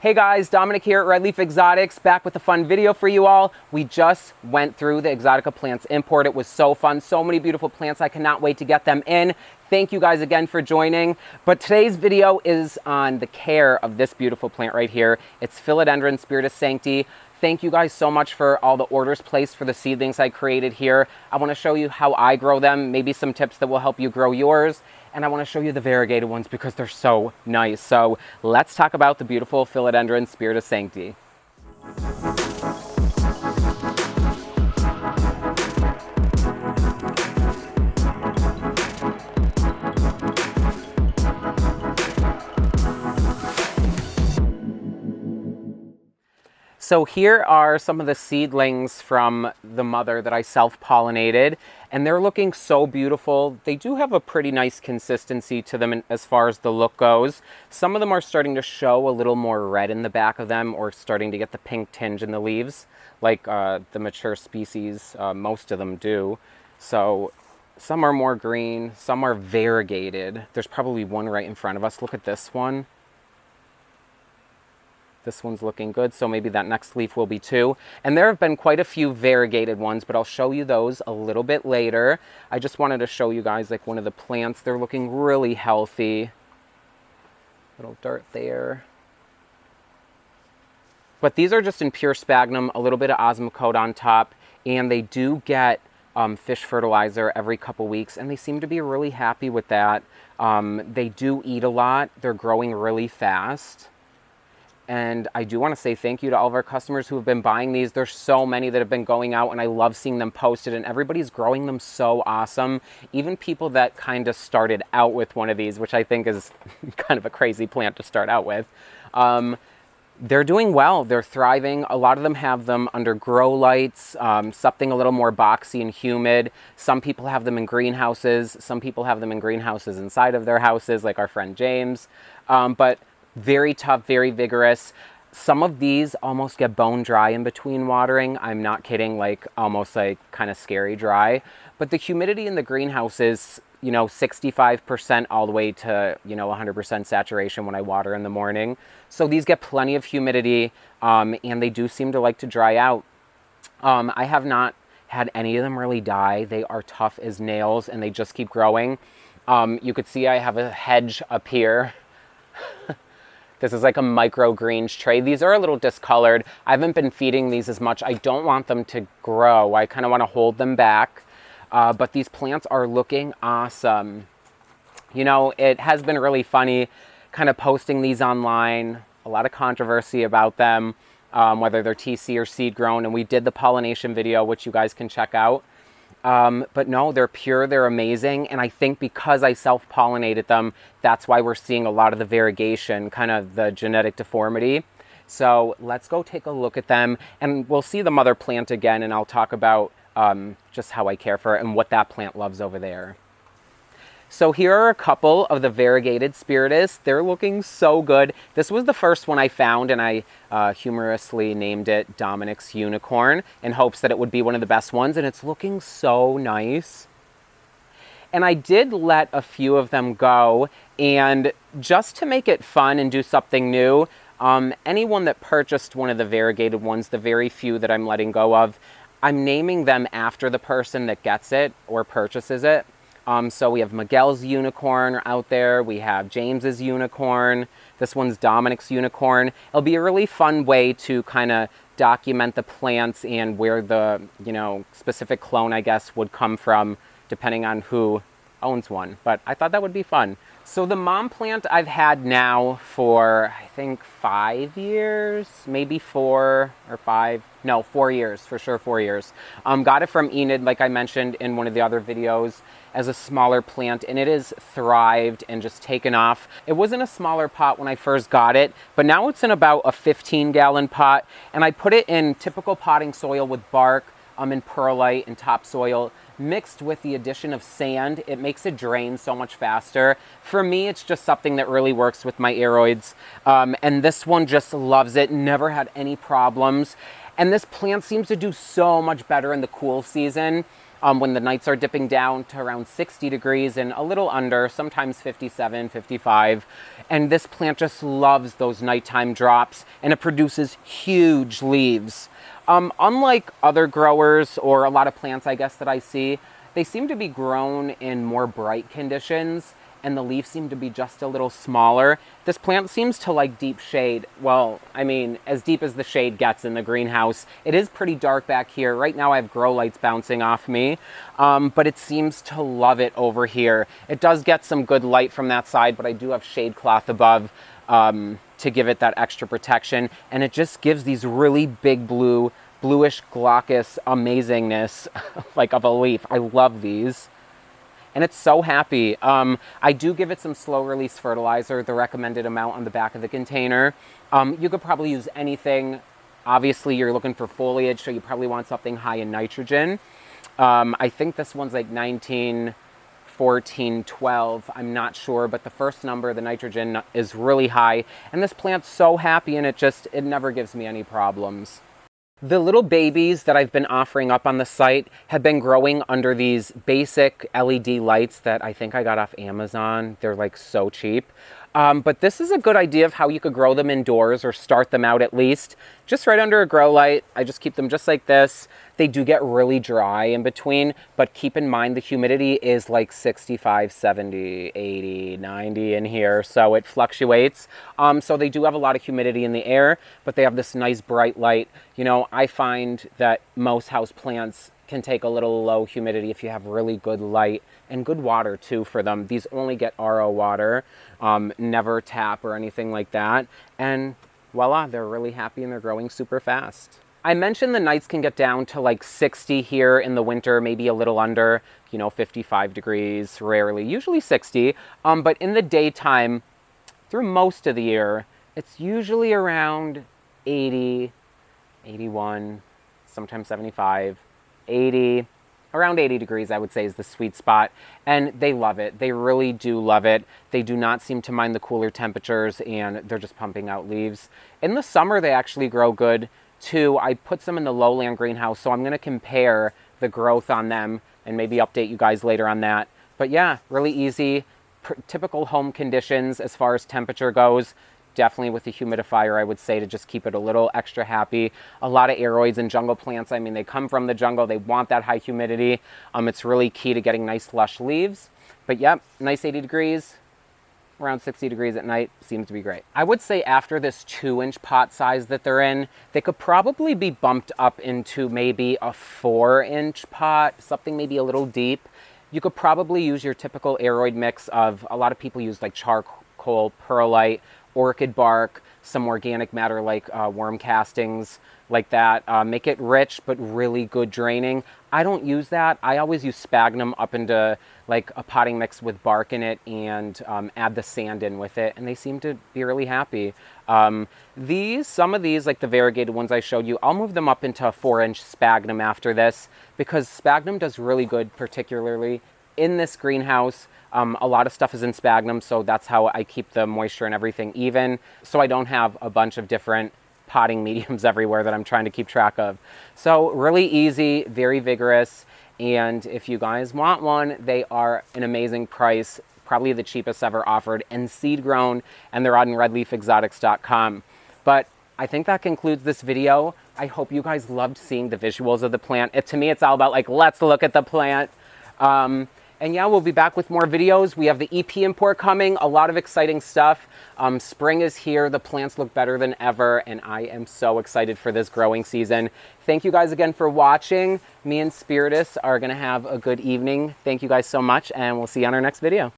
Hey guys, Dominic here at Red Leaf Exotics, back with a fun video for you all. We just went through the Exotica plants import. It was so fun, so many beautiful plants. I cannot wait to get them in. Thank you guys again for joining. But today's video is on the care of this beautiful plant right here. It's Philodendron Spiritus Sancti. Thank you guys so much for all the orders placed for the seedlings I created here. I want to show you how I grow them, maybe some tips that will help you grow yours. And I want to show you the variegated ones because they're so nice. So let's talk about the beautiful Philodendron Spiritus Sancti. So here are some of the seedlings from the mother that I self-pollinated, and they're looking so beautiful. They do have a pretty nice consistency to them as far as the look goes. Some of them are starting to show a little more red in the back of them, or starting to get the pink tinge in the leaves, like the mature species, most of them do. So some are more green, some are variegated. There's probably one right in front of us. Look at this one. This one's looking good, so maybe that next leaf will be too. And there have been quite a few variegated ones, but I'll show you those a little bit later. I just wanted to show you guys like one of the plants. They're looking really healthy. Little dirt there. But these are just in pure sphagnum, a little bit of osmocote on top, and they do get fish fertilizer every couple weeks, and they seem to be really happy with that. They do eat a lot. They're growing really fast. And I do want to say thank you to all of our customers who have been buying these. There's so many that have been going out, and I love seeing them posted, and everybody's growing them so awesome. Even people that kind of started out with one of these, which I think is kind of a crazy plant to start out with. They're doing well. They're thriving. A lot of them have them under grow lights, something a little more boxy and humid. Some people have them in greenhouses. Some people have them in greenhouses inside of their houses, like our friend James. But very tough, very vigorous. Some of these almost get bone dry in between watering. I'm not kidding, like almost like kind of scary dry. But the humidity in the greenhouse is, 65% all the way to, 100% saturation when I water in the morning. So these get plenty of humidity, and they do seem to like to dry out. I have not had any of them really die. They are tough as nails, and they just keep growing. You could see I have a hedge up here. This is like a microgreens tray. These are a little discolored. I haven't been feeding these as much. I don't want them to grow. I kind of want to hold them back. But these plants are looking awesome. It has been really funny kind of posting these online. A lot of controversy about them, whether they're TC or seed grown. And we did the pollination video, which you guys can check out. But no, they're pure, they're amazing, and I think because I self-pollinated them, that's why we're seeing a lot of the variegation, kind of the genetic deformity. So let's go take a look at them, and we'll see the mother plant again, and I'll talk about just how I care for it and what that plant loves over there. So here are a couple of the variegated spiritus. They're looking so good. This was the first one I found, and I humorously named it Dominic's Unicorn in hopes that it would be one of the best ones, and it's looking so nice. And I did let a few of them go, and just to make it fun and do something new, anyone that purchased one of the variegated ones, the very few that I'm letting go of, I'm naming them after the person that gets it or purchases it. So we have Miguel's Unicorn out there. We have James's Unicorn. This one's Dominic's Unicorn. It'll be a really fun way to kind of document the plants and where the, specific clone, I guess, would come from, depending on who owns one. But I thought that would be fun. So the mom plant I've had now for, I think, 5 years, maybe 4 or 5. No, 4 years, for sure 4 years. Got it from Enid, like I mentioned in one of the other videos, as a smaller plant, and it has thrived and just taken off. It was in a smaller pot when I first got it, but now it's in about a 15-gallon pot, and I put it in typical potting soil with bark, and perlite and topsoil, mixed with the addition of sand. It makes it drain so much faster. For me, it's just something that really works with my aeroids, and this one just loves it, never had any problems. And this plant seems to do so much better in the cool season. when the nights are dipping down to around 60 degrees and a little under, sometimes 57, 55. And this plant just loves those nighttime drops, and it produces huge leaves. Unlike other growers or a lot of plants, I guess, that I see, they seem to be grown in more bright conditions, and the leaves seem to be just a little smaller. This plant seems to like deep shade. Well, I mean, as deep as the shade gets in the greenhouse. It is pretty dark back here. Right now I have grow lights bouncing off me, but it seems to love it over here. It does get some good light from that side, but I do have shade cloth above to give it that extra protection, and it just gives these really big bluish glaucous amazingness like of a leaf. I love these. And it's so happy. I do give it some slow release fertilizer, the recommended amount on the back of the container. You could probably use anything. Obviously, you're looking for foliage, so you probably want something high in nitrogen. I think this one's like 19, 14, 12. I'm not sure, but the first number, the nitrogen, is really high. And this plant's so happy, and it never gives me any problems. The little babies that I've been offering up on the site have been growing under these basic LED lights that I think I got off Amazon. They're like so cheap. But this is a good idea of how you could grow them indoors, or start them out at least. Just right under a grow light. I just keep them just like this. They do get really dry in between, but keep in mind the humidity is like 65, 70, 80, 90 in here, so it fluctuates. So they do have a lot of humidity in the air, but they have this nice bright light. You know, I find that most house plants can take a little low humidity if you have really good light and good water too for them. These only get RO water, never tap or anything like that. And voila, they're really happy and they're growing super fast. I mentioned the nights can get down to like 60 here in the winter, maybe a little under, 55 degrees, rarely, usually 60. But in the daytime, through most of the year, it's usually around 80, 81, sometimes 75, 80, around 80 degrees, I would say, is the sweet spot. And they love it. They really do love it. They do not seem to mind the cooler temperatures, and they're just pumping out leaves. In the summer, they actually grow good too. I put some in the lowland greenhouse, so I'm going to compare the growth on them and maybe update you guys later on that. But yeah, really easy, typical home conditions as far as temperature goes. Definitely with the humidifier, I would say, to just keep it a little extra happy. A lot of aroids and jungle plants, I mean, they come from the jungle. They want that high humidity. It's really key to getting nice lush leaves. But yep, nice 80 degrees, around 60 degrees at night, seems to be great. I would say after this 2-inch pot size that they're in, they could probably be bumped up into maybe a 4-inch pot, something maybe a little deep. You could probably use your typical aroid mix of, a lot of people use like charcoal, perlite, orchid bark, some organic matter like worm castings, like that. Make it rich but really good draining. I don't use that. I always use sphagnum up into like a potting mix with bark in it, and add the sand in with it, and they seem to be really happy. Some of these, like the variegated ones I showed you, I'll move them up into a 4-inch sphagnum after this, because sphagnum does really good, particularly in this greenhouse. A lot of stuff is in sphagnum, so that's how I keep the moisture and everything even, so I don't have a bunch of different potting mediums everywhere that I'm trying to keep track of. So really easy, very vigorous, and if you guys want one, they are an amazing price, probably the cheapest ever offered, and seed grown, and they're on redleafexotics.com. But I think that concludes this video. I hope you guys loved seeing the visuals of the plant. To me, it's all about like, let's look at the plant. And yeah, we'll be back with more videos. We have the EP import coming, a lot of exciting stuff. Spring is here, the plants look better than ever, and I am so excited for this growing season. Thank you guys again for watching. Me and Spiritus are gonna have a good evening. Thank you guys so much, and we'll see you on our next video.